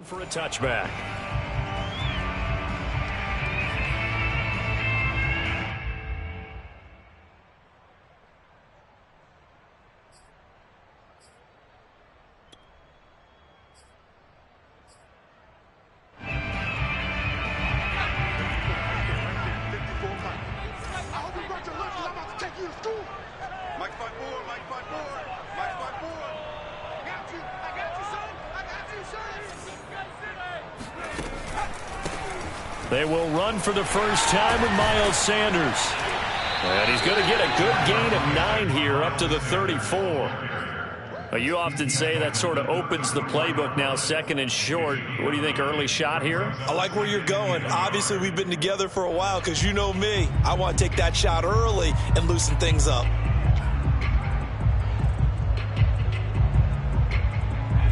For a touchback. They will run for the first time with Miles Sanders. And he's going to get a good gain of 9 here up to the 34. You often say that sort of opens the playbook now, second and short. What do you think, early shot here? I like where you're going. Obviously, we've been together for a while because you know me. I want to take that shot early and loosen things up.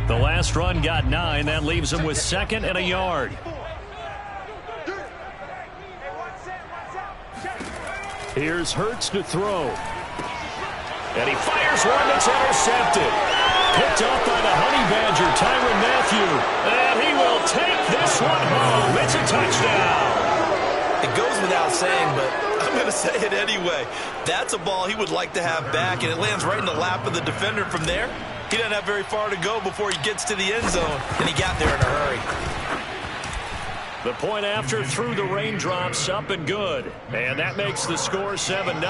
The last run got 9. That leaves him with 2nd and a yard. Here's Hurts to throw. And he fires one that's intercepted. Picked up by the Honey Badger, Tyrann Mathieu. And he will take this one home. It's a touchdown. It goes without saying, but I'm going to say it anyway. That's a ball he would like to have back, and it lands right in the lap of the defender from there. He doesn't have very far to go before he gets to the end zone, and he got there in a hurry. The point after through the raindrops, up and good. And that makes the score 7-0.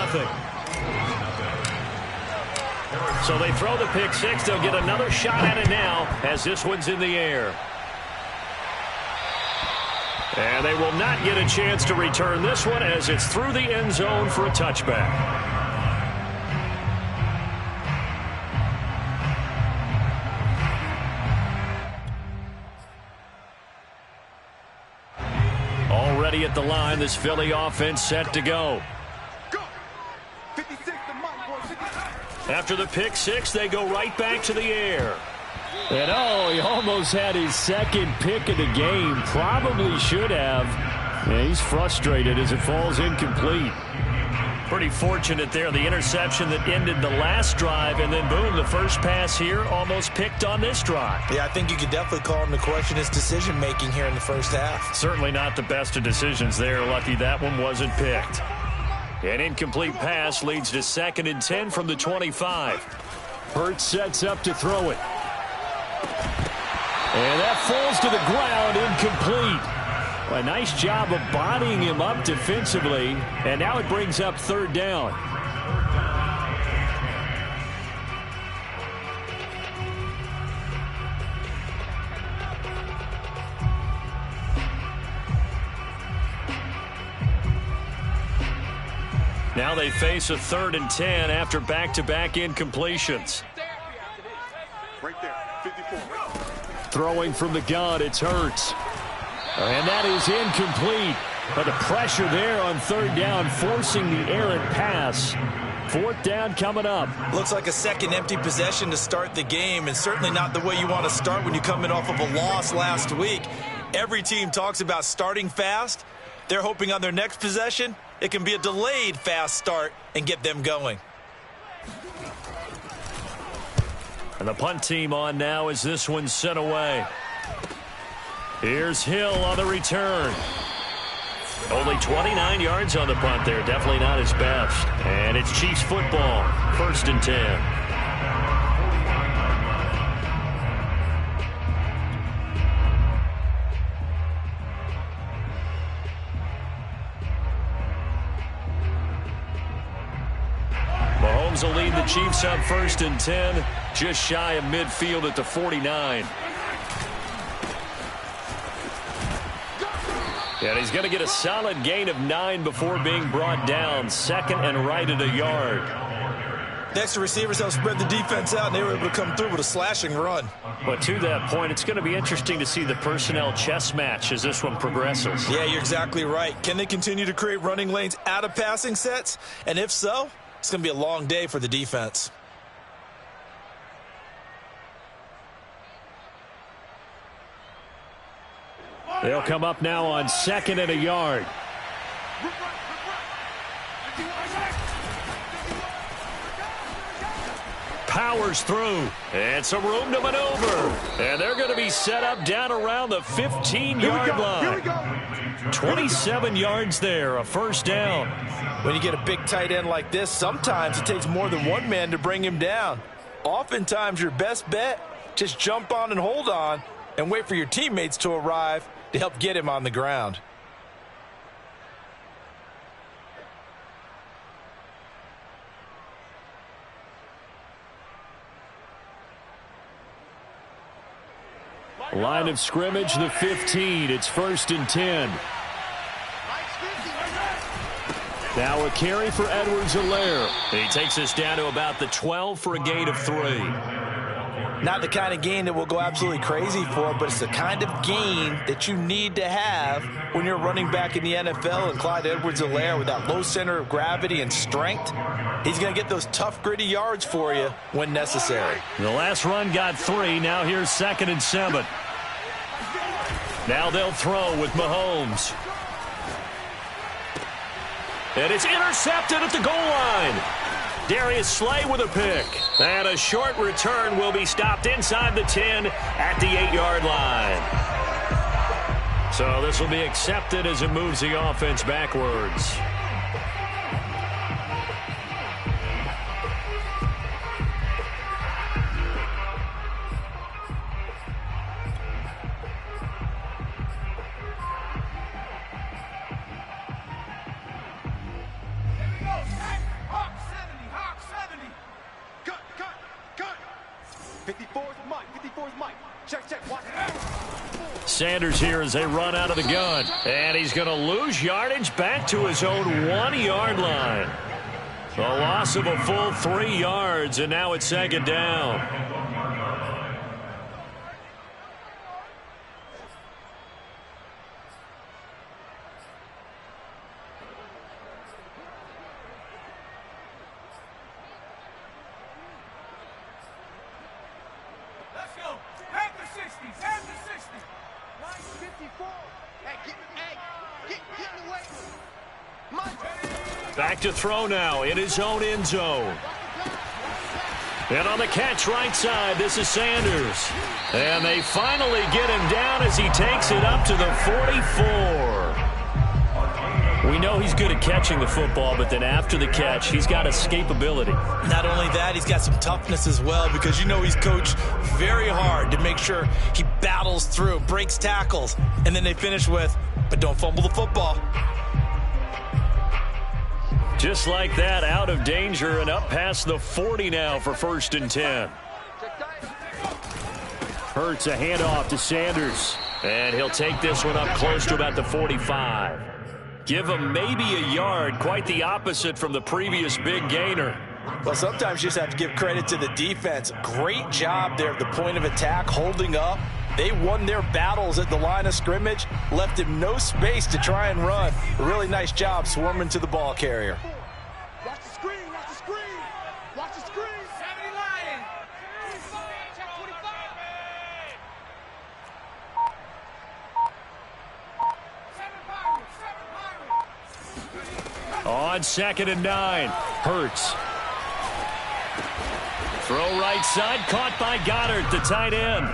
So they throw the pick six. They'll get another shot at it now as this one's in the air. And they will not get a chance to return this one as it's through the end zone for a touchback. Already at the line, this Philly offense set to go. After the pick six, they go right back to the air. And oh, he almost had his second pick of the game. Probably should have. Yeah, he's frustrated as it falls incomplete. Pretty fortunate there, the interception that ended the last drive, and then boom, the first pass here almost picked on this drive. Yeah, I think you could definitely call into question his decision-making here in the first half. Certainly not the best of decisions there. Lucky that one wasn't picked. An incomplete pass leads to 2nd and 10 from the 25. Hurts sets up to throw it. And that falls to the ground, incomplete. A nice job of bodying him up defensively, and now it brings up 3rd down. Now they face a 3rd and 10 after back-to-back incompletions. Right there, 54. Throwing from the gun, it's Hurts. And that is incomplete. But the pressure there on 3rd down, forcing the errant pass. 4th down coming up. Looks like a second empty possession to start the game, and certainly not the way you want to start when you're coming off of a loss last week. Every team talks about starting fast. They're hoping on their next possession, it can be a delayed fast start and get them going. And the punt team on now as this one's sent away. Here's Hill on the return. Only 29 yards on the punt there. Definitely not his best. And it's Chiefs football. 1st and 10. Mahomes will lead the Chiefs up 1st and 10. Just shy of midfield at the 49. And he's going to get a solid gain of 9 before being brought down. 2nd and right at a yard. The extra receivers helped spread the defense out, and they were able to come through with a slashing run. But to that point, it's going to be interesting to see the personnel chess match as this one progresses. Yeah, you're exactly right. Can they continue to create running lanes out of passing sets? And if so, it's going to be a long day for the defense. They'll come up now on 2nd and a yard. powers through. And some room to maneuver. And they're going to be set up down around the 15-yard line. Here we go. 27 yards there, a first down. When you get a big tight end like this, sometimes it takes more than one man to bring him down. Oftentimes, your best bet, just jump on and hold on and wait for your teammates to arrive to help get him on the ground. Line of scrimmage, the 15. It's 1st and 10. Now a carry for Edwards-Helaire. He takes us down to about the 12 for a gain of 3. Not the kind of gain that we'll go absolutely crazy for, but it's the kind of gain that you need to have when you're running back in the NFL. And Clyde Edwards-Helaire, with that low center of gravity and strength, he's going to get those tough, gritty yards for you when necessary. The last run got 3. Now here's 2nd and 7. Now they'll throw with Mahomes. And it's intercepted at the goal line. Darius Slay with a pick. And a short return will be stopped inside the 10 at the 8-yard line. So this will be accepted as it moves the offense backwards. Sanders here as they run out of the gun. And he's going to lose yardage back to his own 1-yard line. A loss of a full 3 yards, and now it's 2nd down. Back to throw now in his own end zone. And on the catch right side, this is Sanders. And they finally get him down as he takes it up to the 44. We know he's good at catching the football, but then after the catch, he's got escapability. Not only that, he's got some toughness as well, because you know he's coached very hard to make sure he battles through, breaks tackles, and then they finish with, but don't fumble the football. Just like that, out of danger and up past the 40 now for 1st and 10. Hurts a handoff to Sanders. And he'll take this one up close to about the 45. Give him maybe a yard, quite the opposite from the previous big gainer. Well, sometimes you just have to give credit to the defense. Great job there at the point of attack, holding up. They won their battles at the line of scrimmage, left him no space to try and run. A really nice job swarming to the ball carrier. Watch the screen, watch the screen. Watch the screen. 70 Lion. Check 25. On 2nd and 9, Hurts. Throw right side, caught by Goddard, the tight end.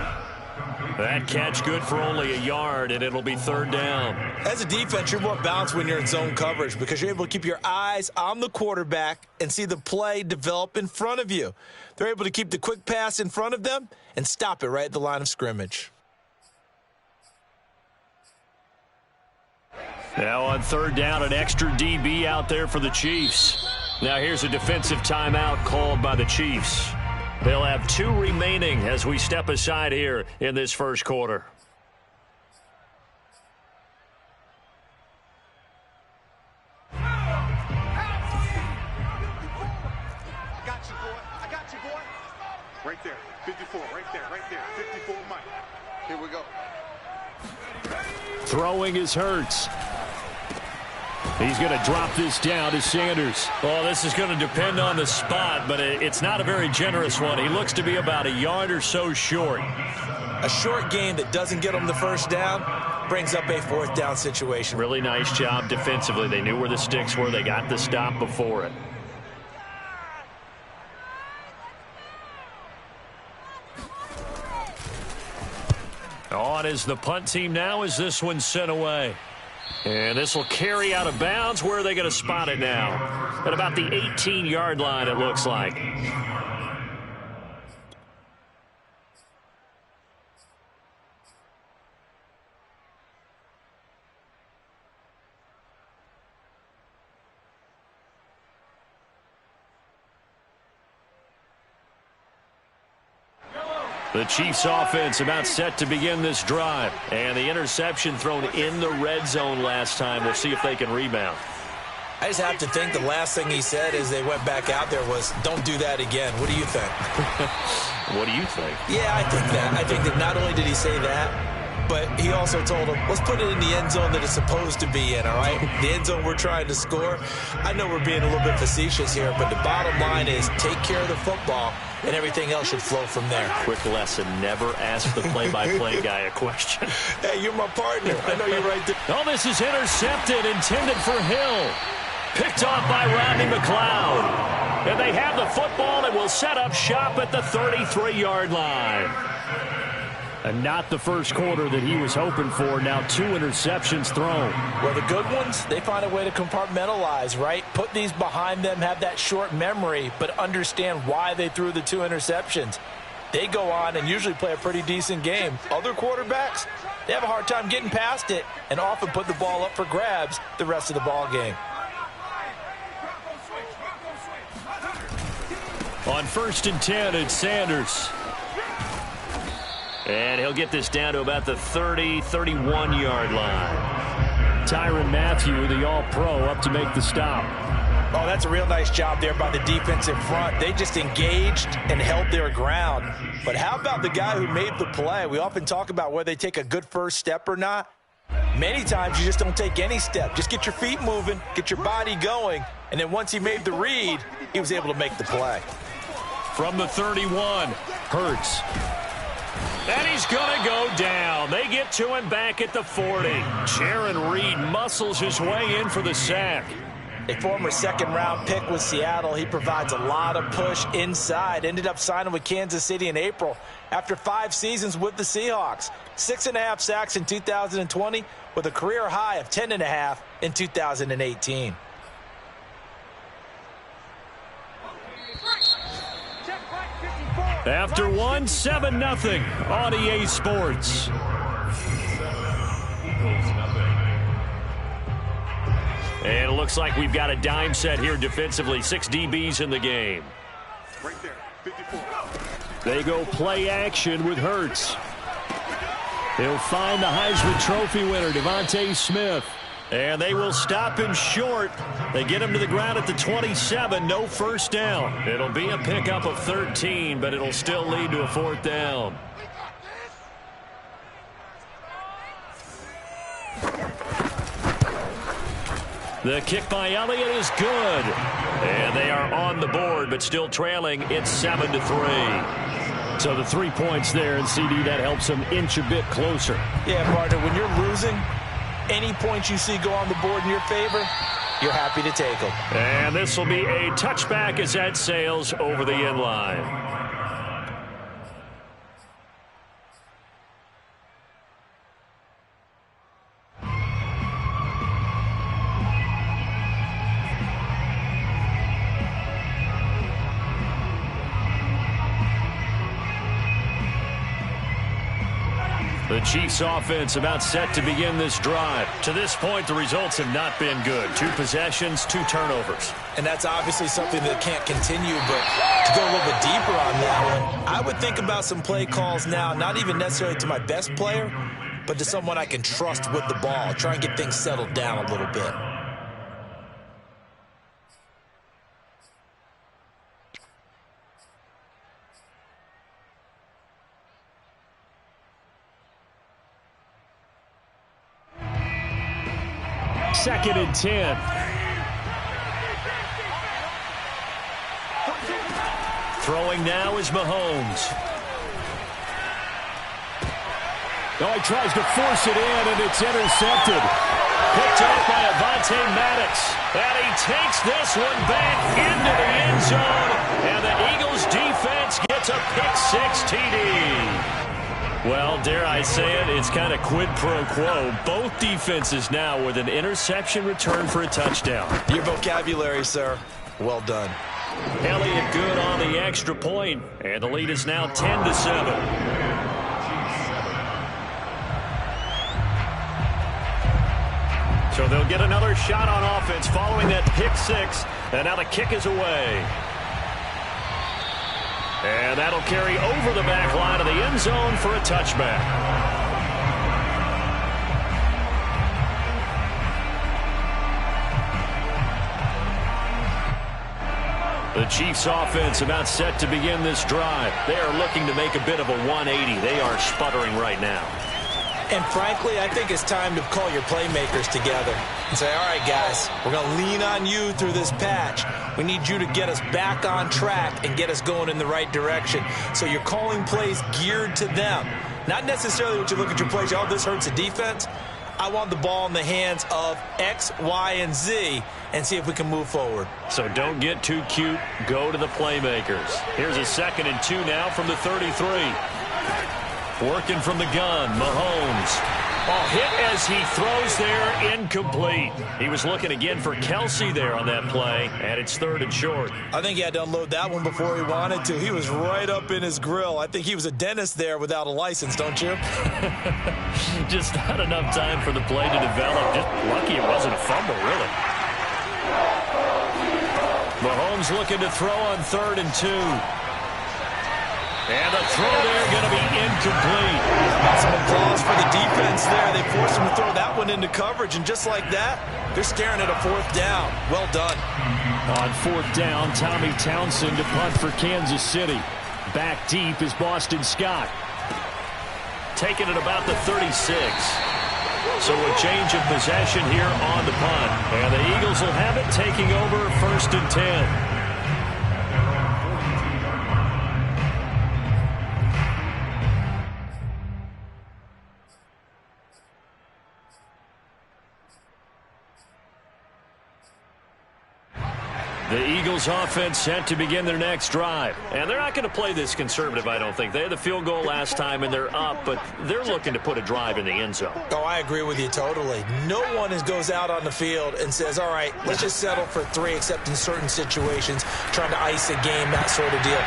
That catch good for only a yard, and it'll be 3rd down. As a defense, you're more balanced when you're in zone coverage because you're able to keep your eyes on the quarterback and see the play develop in front of you. They're able to keep the quick pass in front of them and stop it right at the line of scrimmage. Now on 3rd down, an extra DB out there for the Chiefs. Now here's a defensive timeout called by the Chiefs. They'll have 2 remaining as we step aside here in this first quarter. I got you, boy. I got you, boy. Right there. 54. Right there. Right there. 54, Mike. Here we go. Throwing is Hurts. He's going to drop this down to Sanders. Oh, this is going to depend on the spot, but it's not a very generous one. He looks to be about a yard or so short. A short gain that doesn't get him the first down brings up a 4th down situation. Really nice job defensively. They knew where the sticks were. They got the stop before it. On is the punt team now as this one's sent away. And this will carry out of bounds. Where are they going to spot it now? At about the 18-yard line, it looks like. The Chiefs offense about set to begin this drive. And the interception thrown in the red zone last time. We'll see if they can rebound. I just have to think the last thing he said as they went back out there was, don't do that again. What do you think? What do you think? Yeah, I think that. I think that not only did he say that, but he also told him, let's put it in the end zone that it's supposed to be in, all right? The end zone we're trying to score. I know we're being a little bit facetious here, but the bottom line is take care of the football, and everything else should flow from there. Quick lesson, never ask the play-by-play guy a question. Hey, you're my partner. I know you're right there. Oh, this is intercepted, intended for Hill. Picked off by Rodney McLeod. And they have the football and will set up shop at the 33-yard line. And not the first quarter that he was hoping for. Now 2 interceptions thrown. Well, the good ones, they find a way to compartmentalize, right? Put these behind them, have that short memory, but understand why they threw the 2 interceptions. They go on and usually play a pretty decent game. Other quarterbacks, they have a hard time getting past it and often put the ball up for grabs the rest of the ball game. On 1st and 10, it's Sanders. And he'll get this down to about the 30, 31-yard line. Tyrann Mathieu, the all-pro, up to make the stop. Oh, that's a real nice job there by the defensive front. They just engaged and held their ground. But how about the guy who made the play? We often talk about whether they take a good first step or not. Many times you just don't take any step. Just get your feet moving, get your body going, and then once he made the read, he was able to make the play. From the 31, Hurts. And he's going to go down. They get to him back at the 40. Jaron Reed muscles his way in for the sack. A former second-round pick with Seattle. He provides a lot of push inside. Ended up signing with Kansas City in April after 5 seasons with the Seahawks. 6.5 sacks in 2020 with a career high of 10.5 in 2018. After 1, 7-0 on EA Sports. And it looks like we've got a dime set here defensively. 6 DBs in the game. Right there, 54. They go play action with Hurts. He'll find the Heisman Trophy winner, Devontae Smith. And they will stop him short. They get him to the ground at the 27. No first down. It'll be a pickup of 13, but it'll still lead to a 4th down. The kick by Elliott is good. And they are on the board, but still trailing. It's 7-3. So the 3 points there, and CD, that helps them inch a bit closer. Yeah, partner, when you're losing, any points you see go on the board in your favor, you're happy to take them. And this will be a touchback as that sails over the end line. The Chiefs offense about set to begin this drive. To this point, the results have not been good. 2 possessions, 2 turnovers. And that's obviously something that can't continue, but to go a little bit deeper on that one, I would think about some play calls now, not even necessarily to my best player, but to someone I can trust with the ball. Try and get things settled down a little bit. Second and 10. Throwing now is Mahomes. Oh, he tries to force it in, and it's intercepted. Picked off by Avonte Maddox. And he takes this one back into the end zone. And the Eagles defense gets a pick 6 TD. Well, dare I say it, it's kind of quid pro quo. Both defenses now with an interception return for a touchdown. Your vocabulary, sir. Well done. Elliott good on the extra point, and the lead is now 10-7. So they'll get another shot on offense following that pick six, and now the kick is away. And that'll carry over the back line of the end zone for a touchback. The Chiefs offense about set to begin this drive. They are looking to make a bit of a 180. They are sputtering right now. And frankly, I think it's time to call your playmakers together and say, all right, guys, we're going to lean on you through this patch. We need you to get us back on track and get us going in the right direction. So you're calling plays geared to them. Not necessarily what you look at your plays, oh, this hurts the defense. I want the ball in the hands of X, Y, and Z and see if we can move forward. So don't get too cute. Go to the playmakers. Here's a 2nd and 2 now from the 33. Working from the gun, Mahomes. Oh, hit as he throws there, incomplete. He was looking again for Kelsey there on that play, and it's 3rd and short. I think he had to unload that one before he wanted to. He was right up in his grill. I think he was a dentist there without a license, don't you? Just not enough time for the play to develop. Just lucky it wasn't a fumble, really. Mahomes looking to throw on 3rd and 2. And the throw there going to be incomplete. Some applause for the defense there. They forced him to throw that one into coverage, and just like that, they're staring at a 4th down. Well done. On 4th down, Tommy Townsend to punt for Kansas City. Back deep is Boston Scott. Taking it about the 36. So a change of possession here on the punt. And the Eagles will have it, taking over 1st and 10. The Eagles offense set to begin their next drive. And they're not going to play this conservative, I don't think. They had the field goal last time, and they're up, but they're looking to put a drive in the end zone. Oh, I agree with you totally. No one goes out on the field and says, all right, let's just settle for 3, except in certain situations, trying to ice a game, that sort of deal.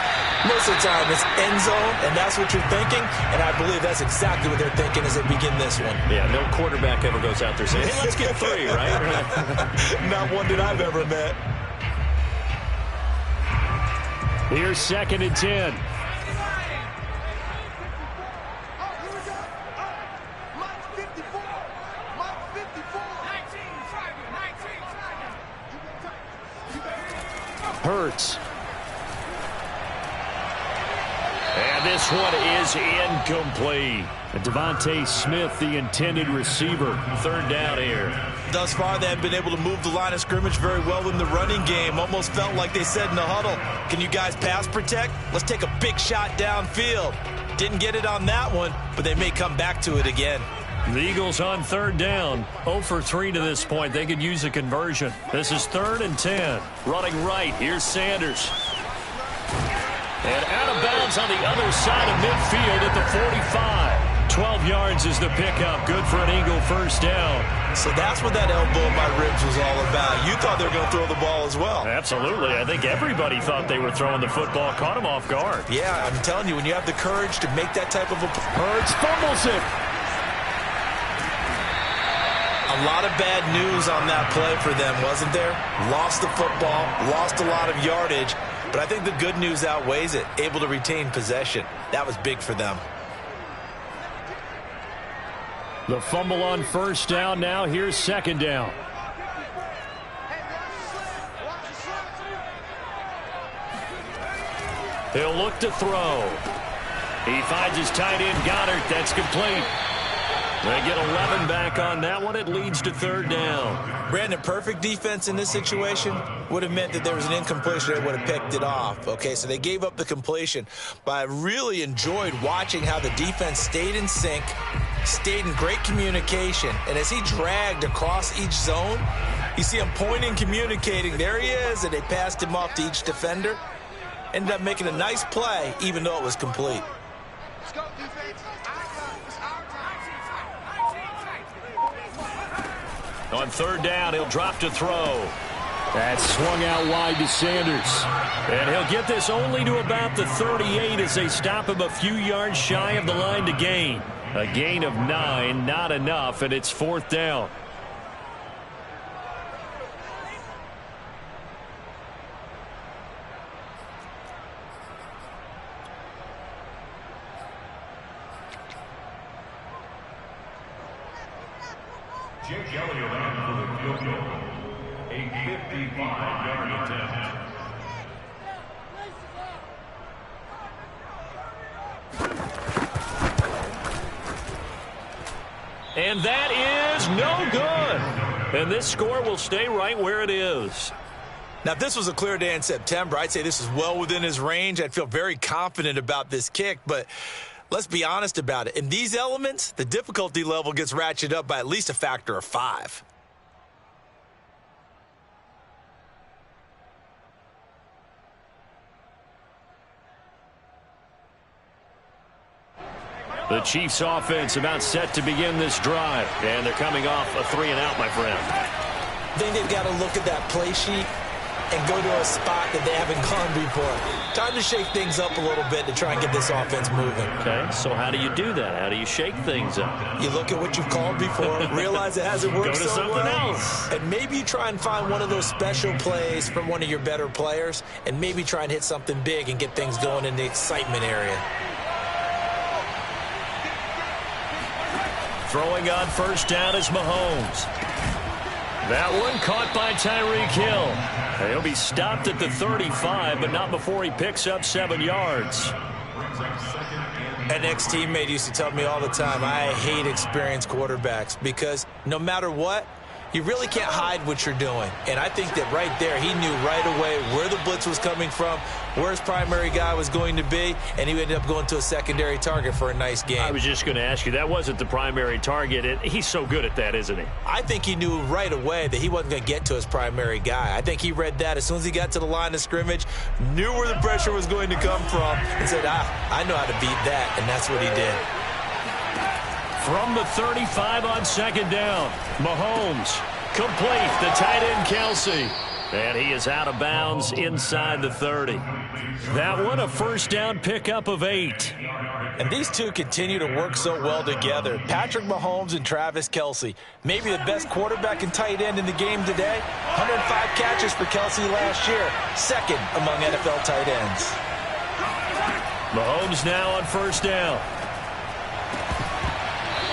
Most of the time, it's end zone, and that's what you're thinking, and I believe that's exactly what they're thinking as they begin this one. Yeah, no quarterback ever goes out there saying, hey, let's get 3, right? Not one that I've ever met. Here's 2nd and 10. Hurts. And this one is incomplete. Devontae Smith, the intended receiver. 3rd down here. Thus far, they have been able to move the line of scrimmage very well in the running game. Almost felt like they said in the huddle, can you guys pass protect? Let's take a big shot downfield. Didn't get it on that one, but they may come back to it again. The Eagles on 3rd down. 0 for 3 to this point. They could use a conversion. This is 3rd and 10. Running right. Here's Sanders. And out of bounds on the other side of midfield at the 45. 12 yards is the pickup. Good for an Eagle 1st down. So that's what that elbow in my ribs was all about. You thought they were going to throw the ball as well. Absolutely. I think everybody thought they were throwing the football. Caught him off guard. Yeah, I'm telling you, when you have the courage to make that type of a... Hurts fumbles it. A lot of bad news on that play for them, wasn't there? Lost the football, lost a lot of yardage, but I think the good news outweighs it. Able to retain possession. That was big for them. The fumble on 1st down. Now here's 2nd down. He'll look to throw. He finds his tight end, Goddard. That's complete. They get 11 back on that one. It leads to 3rd down. Brandon, perfect defense in this situation would have meant that there was an incompletion. They would have picked it off. Okay, so they gave up the completion. But I really enjoyed watching how the defense stayed in sync, stayed in great communication. And as he dragged across each zone, you see him pointing, communicating. There he is, and they passed him off to each defender. Ended up making a nice play, even though it was complete. Let's go, defense. Our turn. It's our turn. On third down, he'll drop to throw. That's swung out wide to Sanders. And he'll get this only to about the 38 as they stop him a few yards shy of the line to gain. A gain of 9, not enough, and it's fourth down. Jake Elliott on for the field goal. A 55-yard attempt. And that is no good. And this score will stay right where it is. Now, if this was a clear day in September, I'd say this is well within his range. I'd feel very confident about this kick, but let's be honest about it. In these elements, the difficulty level gets ratcheted up by at least a factor of 5. The Chiefs offense about set to begin this drive. And they're coming off a 3-and-out, my friend. I think they've got to look at that play sheet and go to a spot that they haven't gone before. Time to shake things up a little bit to try and get this offense moving. Okay, so how do you do that? How do you shake things up? You look at what you've called before, realize it hasn't worked Go to so something well, else. and maybe you try and find one of those special plays from one of your better players, and maybe try and hit something big and get things going in the excitement area. Throwing on first down is Mahomes. That one caught by Tyreek Hill. He'll be stopped at the 35, but not before he picks up 7 yards. An ex-teammate used to tell me all the time, I hate experienced quarterbacks because no matter what, you really can't hide what you're doing. And I think that right there, he knew right away where the blitz was coming from, where his primary guy was going to be, and he ended up going to a secondary target for a nice game. I was just going to ask you, that wasn't the primary target. He's so good at that, isn't he? I think he knew right away that he wasn't going to get to his primary guy. I think he read that as soon as he got to the line of scrimmage, knew where the pressure was going to come from, and said, I know how to beat that, and that's what he did. From the 35 on second down, Mahomes complete, the tight end Kelsey. And he is out of bounds inside the 30. That one a first down pickup of 8. And these two continue to work so well together. Patrick Mahomes and Travis Kelsey. Maybe the best quarterback and tight end in the game today. 105 catches for Kelsey last year. Second among NFL tight ends. Mahomes now on first down.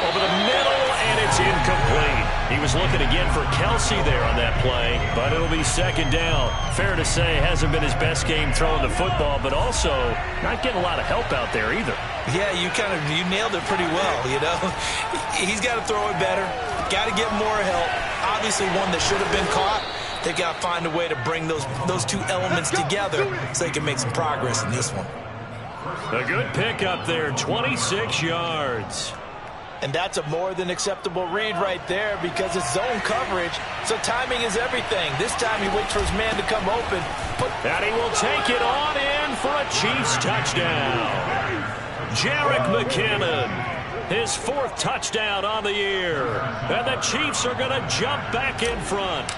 Over the middle, and it's incomplete. He was looking again for Kelsey there on that play, but it'll be second down. Fair to say, hasn't been his best game throwing the football, but also not getting a lot of help out there either. Yeah, you nailed it pretty well, you know. He's got to throw it better, got to get more help. Obviously one that should have been caught. They got to find a way to bring those two elements together so they can make some progress in this one. A good pick up there, 26 yards. And that's a more than acceptable read right there because it's zone coverage, so timing is everything. This time he waits for his man to come open. And he will take it on in for a Chiefs touchdown. Jerick McKinnon, his 4th touchdown on the year. And the Chiefs are going to jump back in front.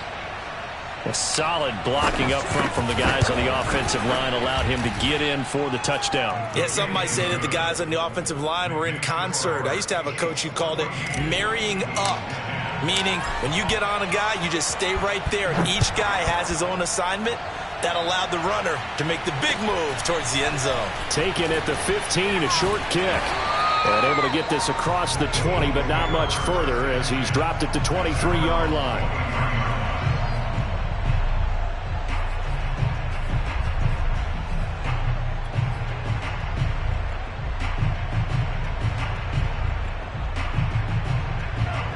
A solid blocking up front from the guys on the offensive line allowed him to get in for the touchdown. Yeah, some might say that the guys on the offensive line were in concert. I used to have a coach who called it marrying up, meaning when you get on a guy, you just stay right there. Each guy has his own assignment. That allowed the runner to make the big move towards the end zone. Taken at the 15, a short kick. And able to get this across the 20, but not much further as he's dropped at the 23-yard line.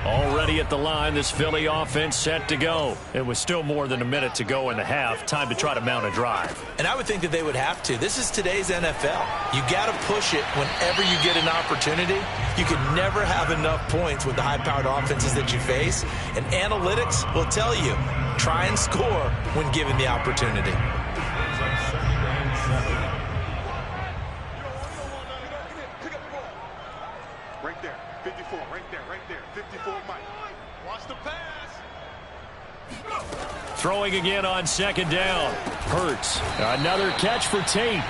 Already at the line, this Philly offense set to go. It was still more than a minute to go in the half. Time to try to mount a drive. And I would think that they would have to. This is today's NFL. You got to push it whenever you get an opportunity. You can never have enough points with the high-powered offenses that you face. And analytics will tell you, try and score when given the opportunity. 54, right there. 54, Mike. Watch the pass. Throwing again on second down. Hurts. Another catch for Tate.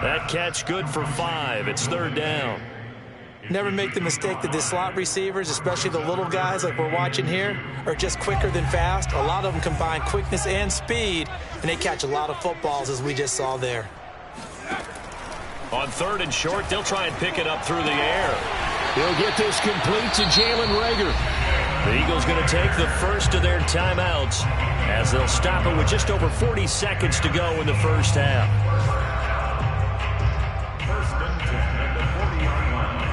That catch good for 5. It's third down. Never make the mistake that the slot receivers, especially the little guys like we're watching here, are just quicker than fast. A lot of them combine quickness and speed, and they catch a lot of footballs, as we just saw there. On third and short, they'll try and pick it up through the air. He'll get this complete to Jalen Reagor. The Eagles going to take the first of their timeouts as they'll stop it with just over 40 seconds to go in the first half. First and 10 at the 40-yard line.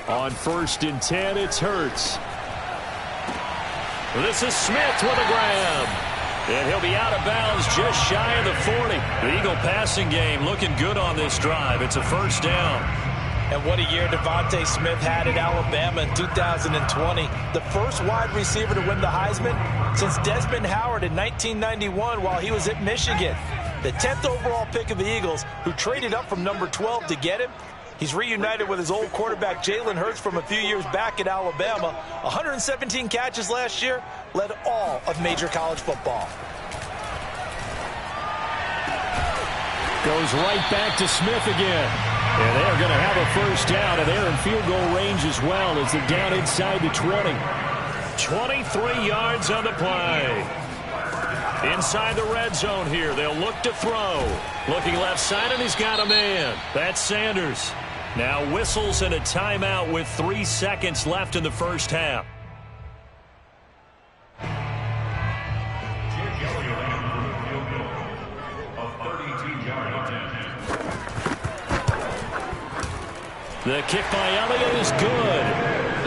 On first and 10, it's Hurts. This is Smith with a grab. And he'll be out of bounds just shy of the 40. The Eagle passing game looking good on this drive. It's a first down. And what a year Devontae Smith had at Alabama in 2020. The first wide receiver to win the Heisman since Desmond Howard in 1991 while he was at Michigan. The 10th overall pick of the Eagles, who traded up from number 12 to get him. He's reunited with his old quarterback Jalen Hurts from a few years back at Alabama. 117 catches last year, led all of major college football. Goes right back to Smith again. And they're going to have a first down, and they're in field goal range as well as they're down inside the 20. 23 yards on the play. Inside the red zone here, they'll look to throw. Looking left side, and he's got a man. That's Sanders. Now whistles and a timeout with 3 seconds left in the first half. The kick by Elliott is good.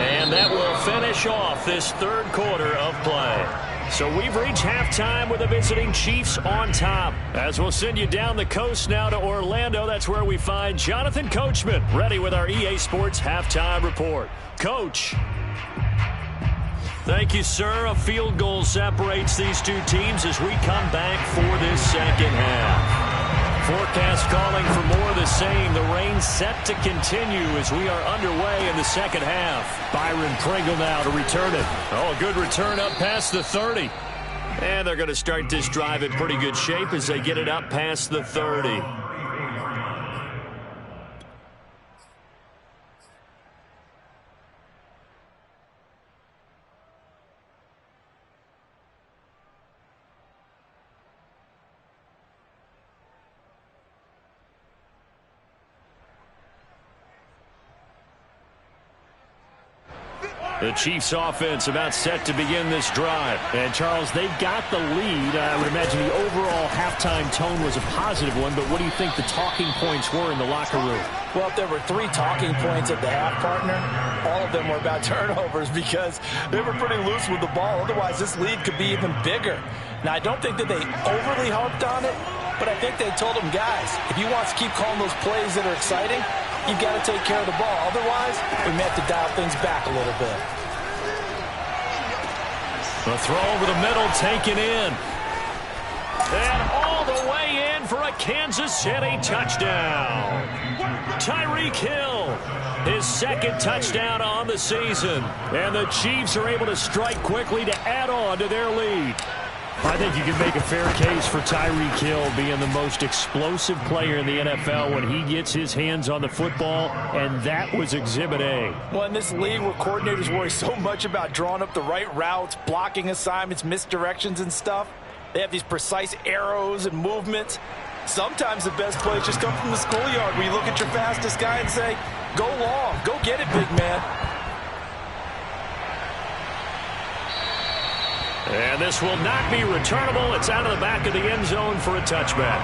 And that will finish off this third quarter of play. So we've reached halftime with the visiting Chiefs on top. As we'll send you down the coast now to Orlando, that's where we find Jonathan Coachman, ready with our EA Sports halftime report. Coach. Thank you, sir. A field goal separates these two teams as we come back for this second half. Forecast calling for more of the same. The rain set to continue as we are underway in the second half. Byron Pringle now to return it. Oh, a good return up past the 30. And they're going to start this drive in pretty good shape as they get it up past the 30. The Chiefs offense about set to begin this drive. And, Charles, they've got the lead. I would imagine the overall halftime tone was a positive one, but what do you think the talking points were in the locker room? Well, if there were 3 talking points at the half, partner, all of them were about turnovers because they were pretty loose with the ball. Otherwise, this lead could be even bigger. Now, I don't think that they overly harped on it, but I think they told them, guys, if you want to keep calling those plays that are exciting, you've got to take care of the ball. Otherwise, we may have to dial things back a little bit. The throw over the middle taken in. And all the way in for a Kansas City touchdown. Tyreek Hill, his second touchdown on the season. And the Chiefs are able to strike quickly to add on to their lead. I think you can make a fair case for Tyreek Hill being the most explosive player in the NFL when he gets his hands on the football, and that was Exhibit A. Well, in this league where coordinators worry so much about drawing up the right routes, blocking assignments, misdirections and stuff, they have these precise arrows and movements. Sometimes the best plays just come from the schoolyard where you look at your fastest guy and say, go long, go get it, big man. And this will not be returnable. It's out of the back of the end zone for a touchback.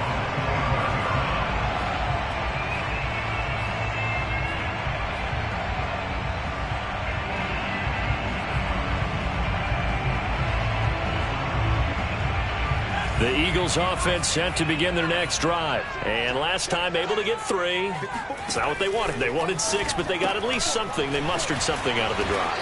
The Eagles offense set to begin their next drive. And last time able to get 3. It's not what they wanted. They wanted 6, but they got at least something. They mustered something out of the drive.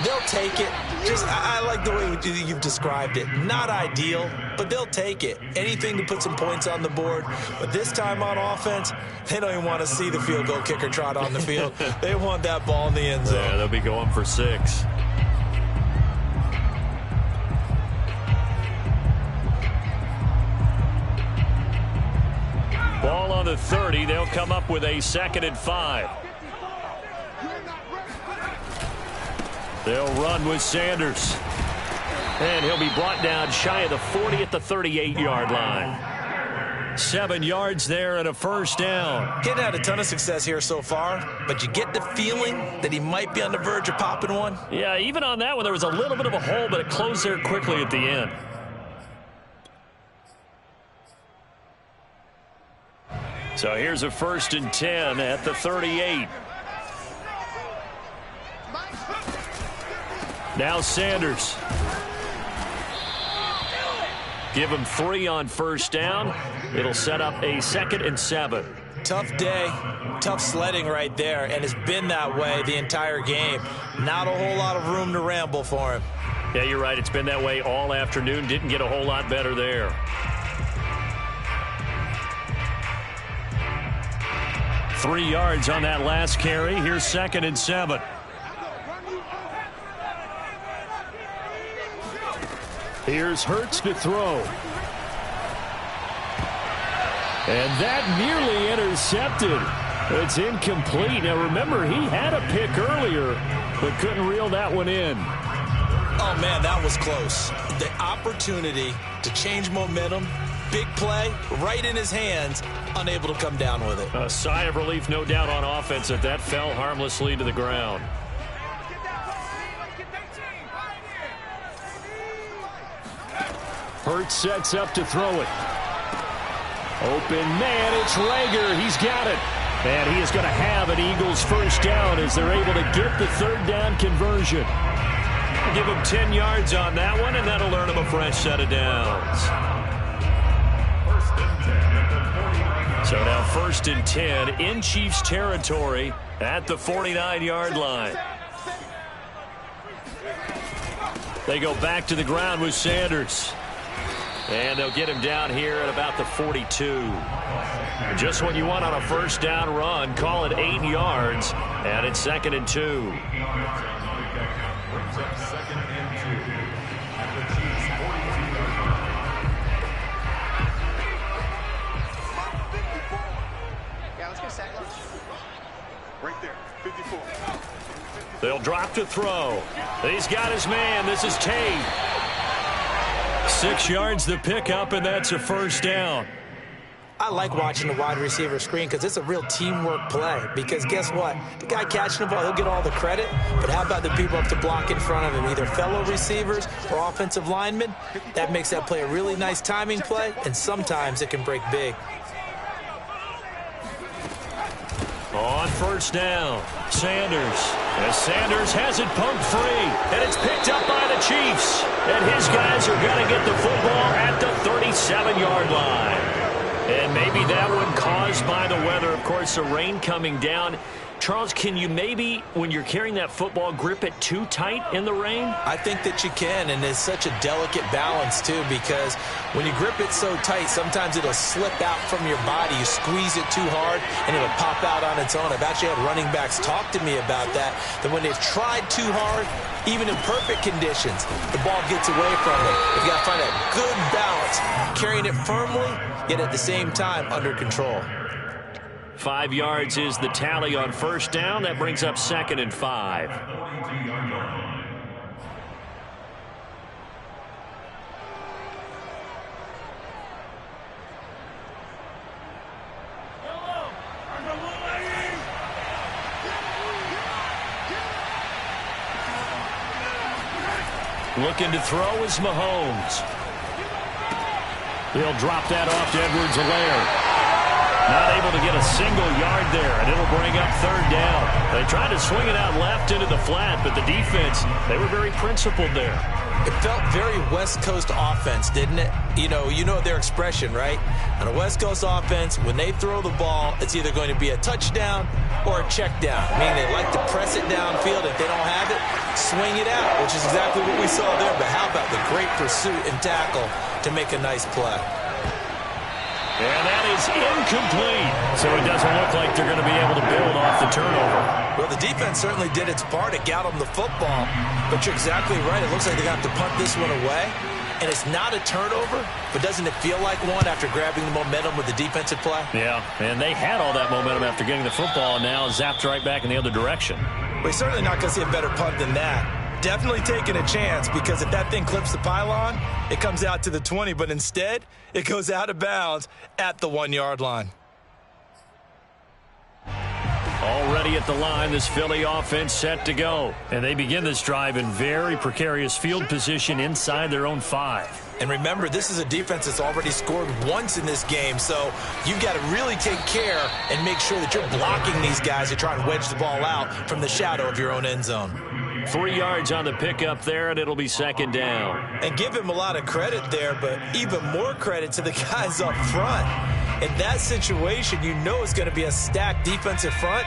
They'll take it. Just, I like the way you've described it. Not ideal, but they'll take it. Anything to put some points on the board. But this time on offense, they don't even want to see the field goal kicker trot on the field. They want that ball in the end zone. Yeah, they'll be going for 6. Ball on the 30. They'll come up with a 2nd and 5. They'll run with Sanders. And he'll be brought down shy of the 40 at the 38-yard line. 7 yards there and a first down. Getting had a ton of success here so far, but you get the feeling that he might be on the verge of popping one. Yeah, even on that one, there was a little bit of a hole, but it closed there quickly at the end. So here's a 1st and 10 at the 38. Now Sanders. Give him 3 on first down. It'll set up a 2nd and 7. Tough day, tough sledding right there, and it's been that way the entire game. Not a whole lot of room to ramble for him. Yeah, you're right. It's been that way all afternoon. Didn't get a whole lot better there. Three yards on that last carry. Here's 2nd and 7. Here's Hurts to throw. And that nearly intercepted. It's incomplete. Now remember, he had a pick earlier, but couldn't reel that one in. Oh, man, that was close. The opportunity to change momentum, big play, right in his hands, unable to come down with it. A sigh of relief, no doubt, on offense that that fell harmlessly to the ground. Hurts sets up to throw it. Open man, it's Rager. He's got it. And he is going to have an Eagles first down as they're able to get the 3rd down conversion. Give him 10 yards on that one, and that'll earn him a fresh set of downs. So now 1st and 10 in Chiefs territory at the 49-yard line. They go back to the ground with Sanders. And they'll get him down here at about the 42. Just what you want on a first down run. Call it 8 yards. And it's 2nd and 2. Right there, 54. They'll drop to throw. He's got his man. This is Tate. 6 yards the pickup, and that's a first down. I like watching the wide receiver screen because it's a real teamwork play. Because guess what? The guy catching the ball, he'll get all the credit. But how about the people up to block in front of him, either fellow receivers or offensive linemen? That makes that play a really nice timing play, and sometimes it can break big. On first down, Sanders. As Sanders has it pumped free, and it's picked up by the Chiefs. And his guys are going to get the football at the 37-yard line. And maybe that one caused by the weather. Of course, the rain coming down. Charles, can you maybe, when you're carrying that football, grip it too tight in the rain? I think that you can, and it's such a delicate balance, too, because when you grip it so tight, sometimes it'll slip out from your body. You squeeze it too hard, and it'll pop out on its own. I've actually had running backs talk to me about that when they've tried too hard, even in perfect conditions, the ball gets away from them. You've got to find a good balance, carrying it firmly, yet at the same time under control. 5 yards is the tally on first down. That brings up 2nd and 5. Looking to throw is Mahomes. He'll drop that off to Edwards-Helaire. Not able to get a single yard there, and it'll bring up 3rd down. They tried to swing it out left into the flat, but the defense, they were very principled there. It felt very West Coast offense, didn't it? You know their expression, right? On a West Coast offense, when they throw the ball, it's either going to be a touchdown or a check down. Meaning they like to press it downfield. If they don't have it, swing it out, which is exactly what we saw there. But how about the great pursuit and tackle to make a nice play? And that is incomplete. So it doesn't look like they're going to be able to build off the turnover. Well, the defense certainly did its part. It got them the football. But you're exactly right. It looks like they're going to have to punt this one away. And it's not a turnover, but doesn't it feel like one after grabbing the momentum with the defensive play? Yeah, and they had all that momentum after getting the football, and now zapped right back in the other direction. We're certainly not going to see a better punt than that. Definitely taking a chance, because if that thing clips the pylon, it comes out to the 20, but instead, it goes out of bounds at the 1-yard line. Already at the line, this Philly offense set to go. And they begin this drive in very precarious field position inside their own 5. And remember, this is a defense that's already scored once in this game, so you've got to really take care and make sure that you're blocking these guys who try and wedge the ball out from the shadow of your own end zone. 3 yards on the pickup there, and it'll be second down. And give him a lot of credit there, but even more credit to the guys up front. In that situation, you know it's going to be a stacked defensive front,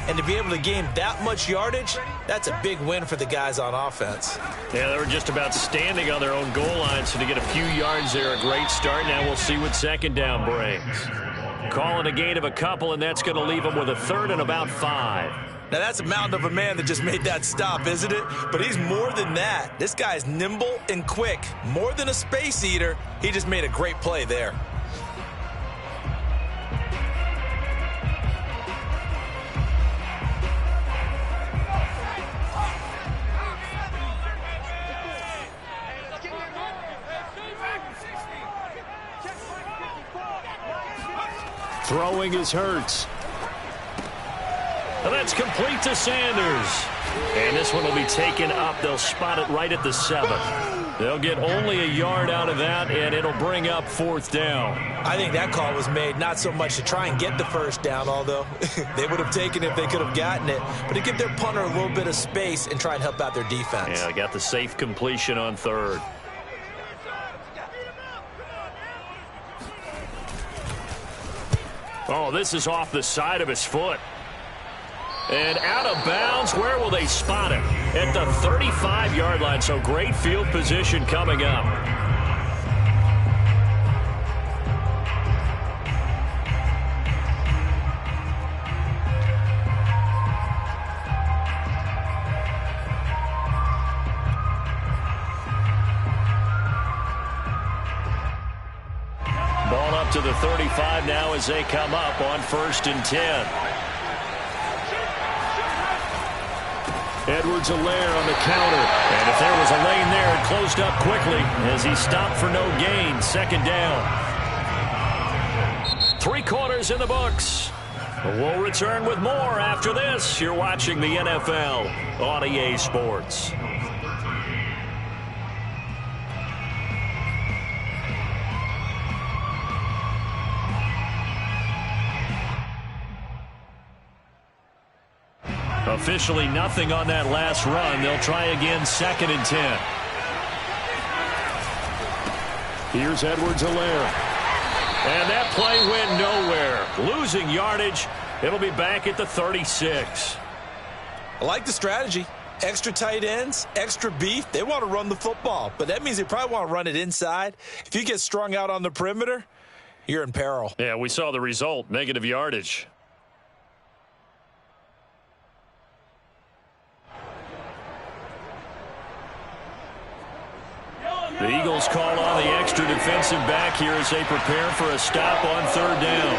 and to be able to gain that much yardage, that's a big win for the guys on offense. Yeah, they were just about standing on their own goal line, so to get a few yards there, a great start. Now we'll see what second down brings. Calling a gain of a couple, and that's going to leave them with a third and about 5. Now, that's a mountain of a man that just made that stop, isn't it? But he's more than that. This guy's nimble and quick. More than a space eater, he just made a great play there. Throwing is Hurts. And that's complete to Sanders. And this one will be taken up. They'll spot it right at the 7. They'll get only a yard out of that, and it'll bring up 4th down. I think that call was made not so much to try and get the first down, although they would have taken it if they could have gotten it, but to give their punter a little bit of space and try and help out their defense. Yeah, got the safe completion on 3rd. Oh, this is off the side of his foot. And out of bounds. Where will they spot him? At the 35-yard line, so great field position coming up. Ball up to the 35 now as they come up on 1st and 10. Edwards-Helaire on the counter. And if there was a lane there, it closed up quickly as he stopped for no gain. 2nd down. 3 quarters in the books. We'll return with more after this. You're watching the NFL on EA Sports. Officially nothing on that last run. They'll try again, 2nd and 10. Here's Edwards-Helaire. And that play went nowhere. Losing yardage. It'll be back at the 36. I like the strategy. Extra tight ends, extra beef. They want to run the football, but that means they probably want to run it inside. If you get strung out on the perimeter, you're in peril. Yeah, we saw the result, negative yardage. The Eagles call on the extra defensive back here as they prepare for a stop on 3rd down.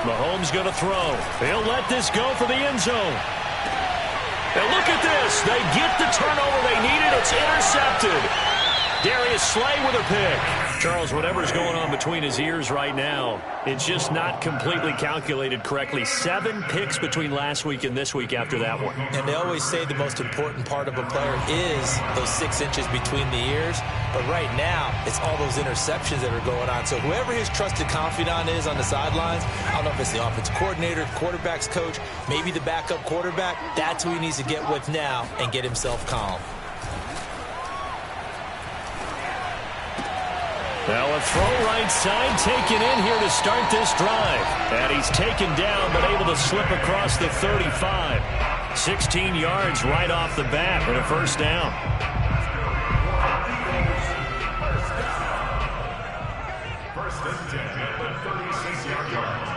Mahomes going to throw. He'll let this go for the end zone. And look at this. They get the turnover they needed. It's intercepted. Darius Slay with a pick. Charles, whatever's going on between his ears right now, it's just not completely calculated correctly. 7 picks between last week and this week after that one. And they always say the most important part of a player is those 6 inches between the ears. But right now, it's all those interceptions that are going on. So whoever his trusted confidant is on the sidelines, I don't know if it's the offensive coordinator, quarterback's coach, maybe the backup quarterback, that's who he needs to get with now and get himself calm. Now a throw right side taken in here to start this drive. And he's taken down but able to slip across the 35. 16 yards right off the bat and a first down. First and 10 at the 36-yard line.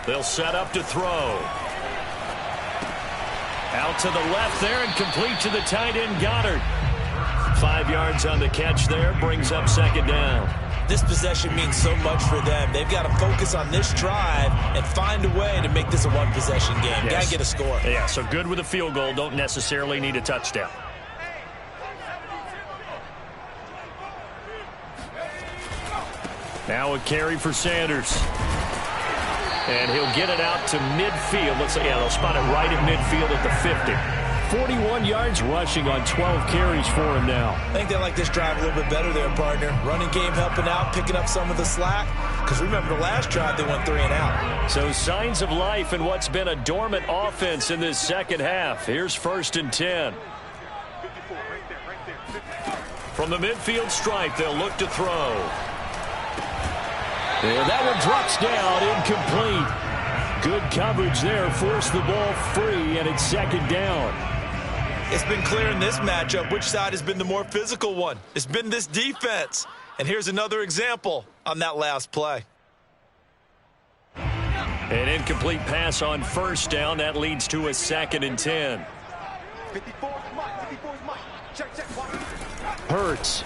They'll set up to throw. Out to the left there and complete to the tight end Goddard. 5 yards on the catch there, brings up second down. This possession means so much for them. They've got to focus on this drive and find a way to make this a one-possession game. Yes. Got to get a score. Yeah, so good with a field goal. Don't necessarily need a touchdown. Now a carry for Sanders. And he'll get it out to midfield. Looks like, yeah, they'll spot it right at midfield at the 50. 41 yards rushing on 12 carries for him now. I think they like this drive a little bit better there, partner. Running game helping out, picking up some of the slack. Because remember, the last drive they went 3 and out. So signs of life in what's been a dormant offense in this second half. Here's 1st and 10. 54, right there. From the midfield stripe, they'll look to throw. And that one drops down, incomplete. Good coverage there, forced the ball free, and it's second down. It's been clear in this matchup which side has been the more physical one. It's been this defense. And here's another example on that last play. An incomplete pass on first down. That leads to a 2nd and 10. 54 is Mike. 54 is Mike. Check. Hurts.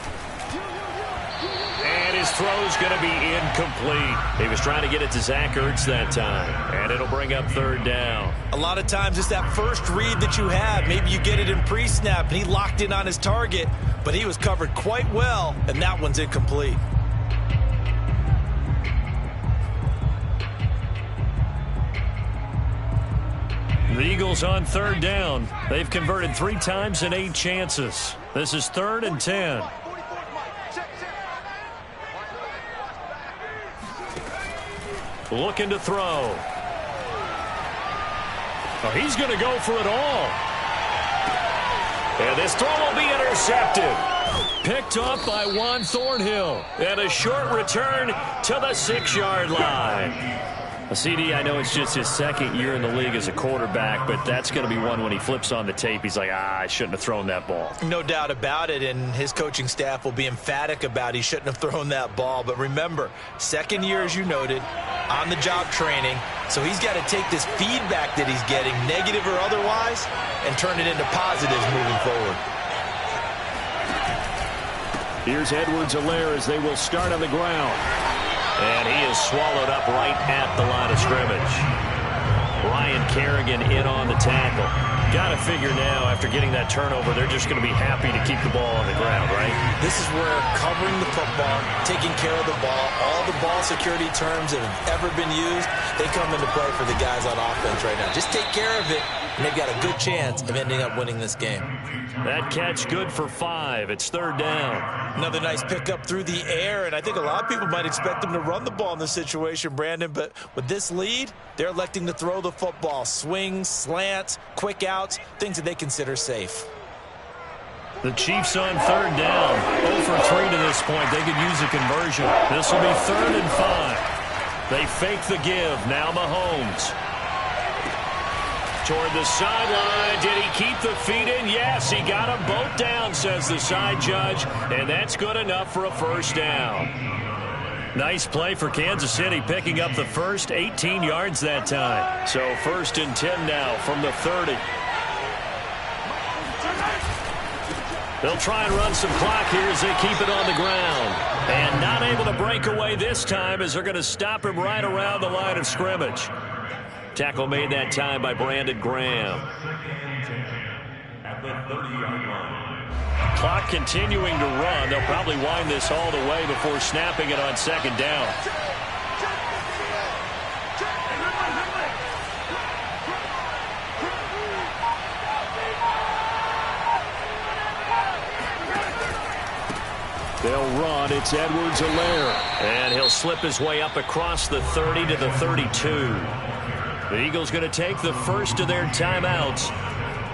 And his throw's going to be incomplete. He was trying to get it to Zach Ertz that time. And it'll bring up 3rd down. A lot of times it's that first read that you have. Maybe you get it in pre-snap and he locked in on his target. But he was covered quite well, and that one's incomplete. The Eagles on 3rd down. They've converted 3 times in 8 chances. This is 3rd and 10. Looking to throw. Oh, he's going to go for it all. And this throw will be intercepted. Picked off by Juan Thornhill. And a short return to the 6-yard line. CD, I know it's just his 2nd year in the league as a quarterback, but that's going to be one when he flips on the tape. He's like, I shouldn't have thrown that ball. No doubt about it, and his coaching staff will be emphatic about he shouldn't have thrown that ball. But remember, 2nd year, as you noted, on-the-job training, so he's got to take this feedback that he's getting, negative or otherwise, and turn it into positives moving forward. Here's Edwards-Helaire as they will start on the ground. And he is swallowed up right at the line of scrimmage. Ryan Kerrigan in on the tackle. Got to figure now, after getting that turnover, they're just going to be happy to keep the ball on the ground, right? This is where covering the football, taking care of the ball, all the ball security terms that have ever been used, they come into play for the guys on offense right now. Just take care of it, and they've got a good chance of ending up winning this game. That catch good for 5. It's 3rd down. Another nice pickup through the air, and I think a lot of people might expect them to run the ball in this situation, Brandon, but with this lead, they're electing to throw the football. Swings, slants, quick outs, things that they consider safe. The Chiefs on 3rd down. 0 for 3 to this point. They could use a conversion. This will be 3rd and 5. They fake the give. Now Mahomes. Toward the sideline. Did he keep the feet in? Yes, he got them both down, says the side judge. And that's good enough for a first down. Nice play for Kansas City, picking up the first, 18 yards that time. So 1st and 10 now from the 30. They'll try and run some clock here as they keep it on the ground. And not able to break away this time as they're going to stop him right around the line of scrimmage. Tackle made that time by Brandon Graham. At the 30-yard line. Clock continuing to run. They'll probably wind this all the way before snapping it on 2nd down. They'll run. It's Edwards-Helaire. And he'll slip his way up across the 30 to the 32. The Eagles going to take the first of their timeouts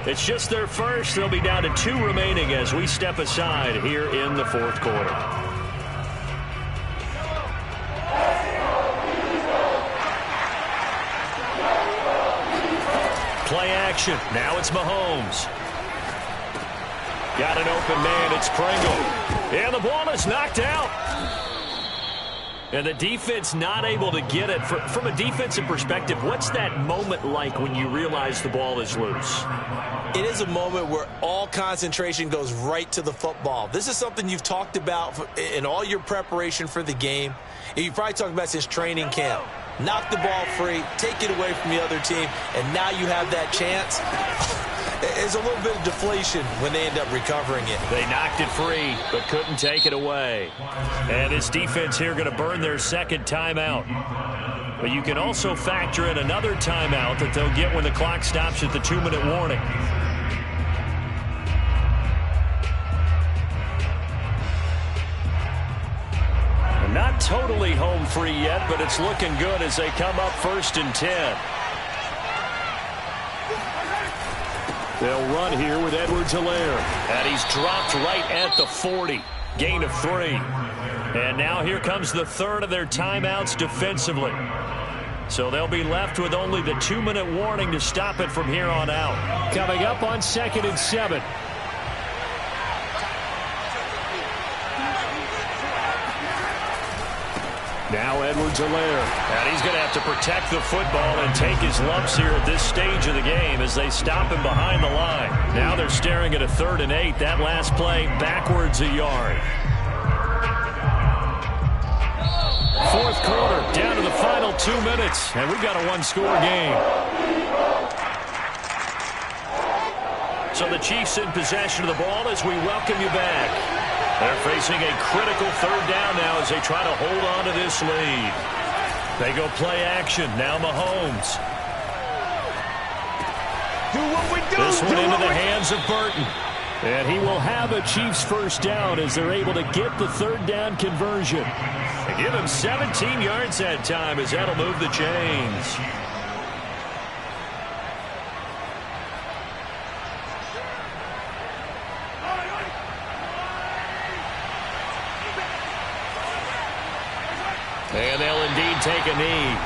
It's just their first. They'll be down to 2 remaining as we step aside here in the fourth quarter. Play action. Now it's Mahomes. Got an open man. It's Pringle. And the ball is knocked out. And the defense not able to get it. From a defensive perspective, what's that moment like when you realize the ball is loose? It is a moment where all concentration goes right to the football. This is something you've talked about in all your preparation for the game. And you've probably talked about since training camp. Knock the ball free, take it away from the other team, and now you have that chance. There's a little bit of deflation when they end up recovering it. They knocked it free, but couldn't take it away. And this defense here going to burn their second timeout. But you can also factor in another timeout that they'll get when the clock stops at the 2-minute warning. Not totally home free yet, but it's looking good as they come up 1st and 10. They'll run here with Edwards-Helaire. And he's dropped right at the 40. Gain of 3. And now here comes the third of their timeouts defensively. So they'll be left with only the 2-minute warning to stop it from here on out. Coming up on 2nd and 7. Now Edwards-Helaire, and he's going to have to protect the football and take his lumps here at this stage of the game as they stop him behind the line. Now they're staring at a 3rd and 8. That last play backwards a yard. Fourth quarter, down to the final 2 minutes, and we've got a 1-score game. So the Chiefs in possession of the ball as we welcome you back. They're facing a critical 3rd down now as they try to hold on to this lead. They go play action. Now Mahomes. Do what we do. This one into the hands of Burton. And he will have a Chiefs first down as they're able to get the 3rd down conversion. They give him 17 yards that time as that'll move the chains. And they'll indeed take a knee.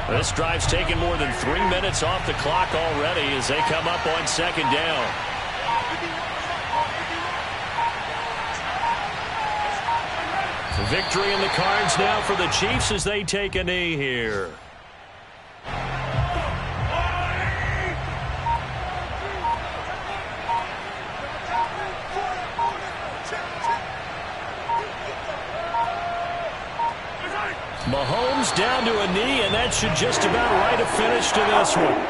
This drive's taken more than 3 minutes off the clock already as they come up on 2nd down. Victory in the cards now for the Chiefs as they take a knee here. Mahomes down to a knee, and that should just about write a finish to this one.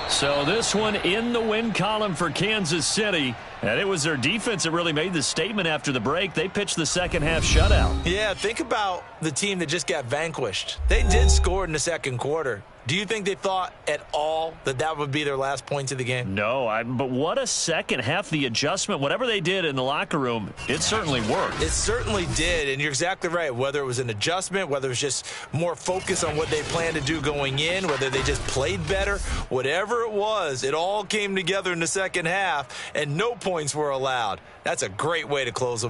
So this one in the win column for Kansas City. And it was their defense that really made the statement after the break. They pitched the second half shutout. Yeah, think about the team that just got vanquished. They did score in the second quarter. Do you think they thought at all that that would be their last points of the game? No, but what a second half. The adjustment, whatever they did in the locker room, it certainly worked. It certainly did, and you're exactly right. Whether it was an adjustment, whether it was just more focus on what they planned to do going in, whether they just played better, whatever it was, it all came together in the second half, and no points were allowed. That's a great way to close them out.